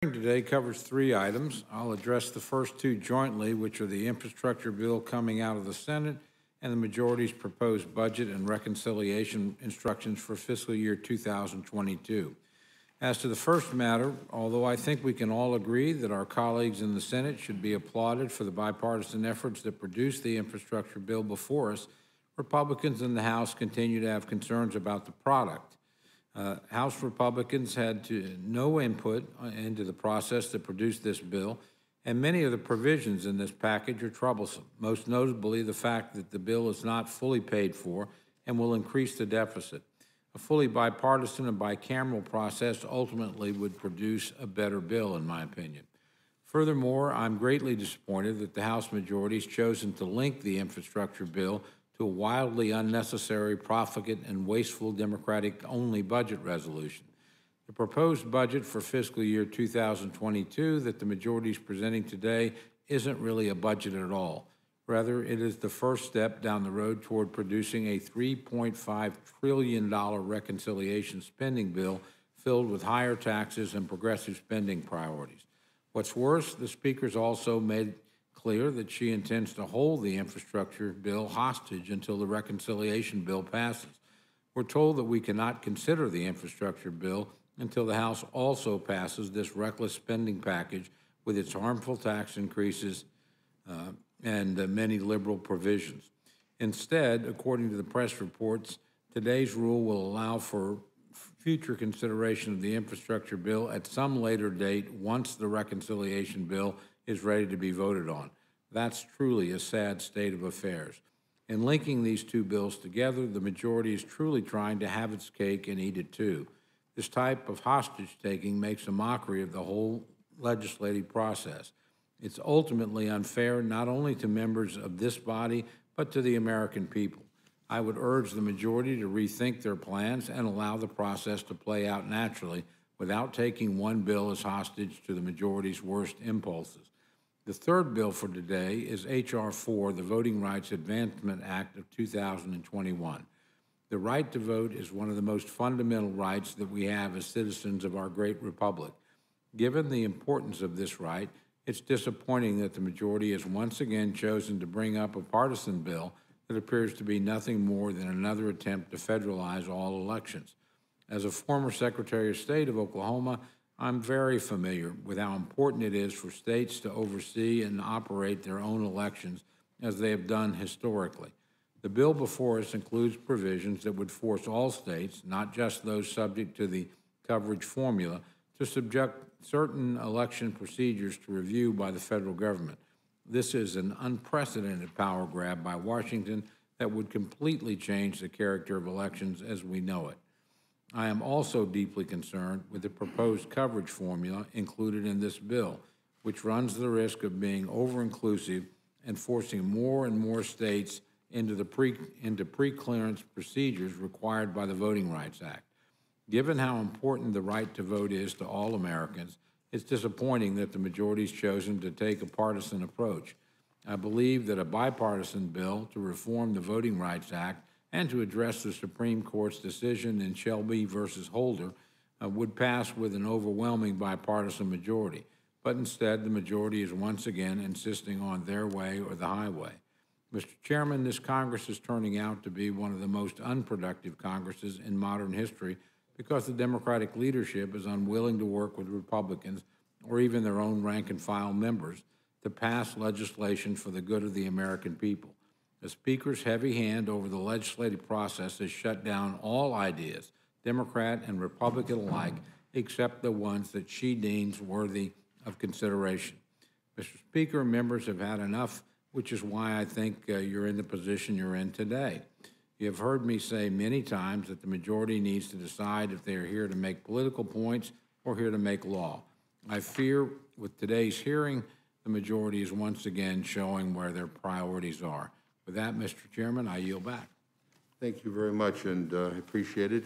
Hearing today covers three items. I'll address the first two jointly, which are the infrastructure bill coming out of the Senate and the majority's proposed budget and reconciliation instructions for fiscal year 2022. As to the first matter, although I think we can all agree that our colleagues in the Senate should be applauded for the bipartisan efforts that produced the infrastructure bill before us, Republicans in the House continue to have concerns about the product. House Republicans had no input into the process that produced this bill, and many of the provisions in this package are troublesome, most notably the fact that the bill is not fully paid for and will increase the deficit. A fully bipartisan and bicameral process ultimately would produce a better bill, in my opinion. Furthermore, I'm greatly disappointed that the House majority has chosen to link the infrastructure bill to a wildly unnecessary, profligate, and wasteful Democratic-only budget resolution. The proposed budget for fiscal year 2022 that the majority is presenting today isn't really a budget at all. Rather, it is the first step down the road toward producing a $3.5 trillion reconciliation spending bill filled with higher taxes and progressive spending priorities. What's worse, the Speaker's also made clear that she intends to hold the infrastructure bill hostage until the reconciliation bill passes. We're told that we cannot consider the infrastructure bill until the House also passes this reckless spending package with its harmful tax increases and many liberal provisions. Instead, according to the press reports, today's rule will allow for future consideration of the infrastructure bill at some later date once the reconciliation bill is ready to be voted on. That's truly a sad state of affairs. In linking these two bills together, the majority is truly trying to have its cake and eat it too. This type of hostage-taking makes a mockery of the whole legislative process. It's ultimately unfair not only to members of this body, but to the American people. I would urge the majority to rethink their plans and allow the process to play out naturally without taking one bill as hostage to the majority's worst impulses. The third bill for today is H.R. 4, the Voting Rights Advancement Act of 2021. The right to vote is one of the most fundamental rights that we have as citizens of our great republic. Given the importance of this right, it's disappointing that the majority has once again chosen to bring up a partisan bill that appears to be nothing more than another attempt to federalize all elections. As a former Secretary of State of Oklahoma, I'm very familiar with how important it is for states to oversee and operate their own elections as they have done historically. The bill before us includes provisions that would force all states, not just those subject to the coverage formula, to subject certain election procedures to review by the federal government. This is an unprecedented power grab by Washington that would completely change the character of elections as we know it. I am also deeply concerned with the proposed coverage formula included in this bill, which runs the risk of being over-inclusive and forcing more and more states into pre-clearance procedures required by the Voting Rights Act. Given how important the right to vote is to all Americans, it's disappointing that the majority has chosen to take a partisan approach. I believe that a bipartisan bill to reform the Voting Rights Act and to address the Supreme Court's decision in Shelby versus Holder would pass with an overwhelming bipartisan majority. But instead, the majority is once again insisting on their way or the highway. Mr. Chairman, this Congress is turning out to be one of the most unproductive Congresses in modern history because the Democratic leadership is unwilling to work with Republicans or even their own rank-and-file members to pass legislation for the good of the American people. The Speaker's heavy hand over the legislative process has shut down all ideas, Democrat and Republican alike, except the ones that she deems worthy of consideration. Mr. Speaker, members have had enough, which is why I think you're in the position you're in today. You have heard me say many times that the majority needs to decide if they are here to make political points or here to make law. I fear with today's hearing, the majority is once again showing where their priorities are. With that, Mr. Chairman, I yield back. Thank you very much, and I appreciate it.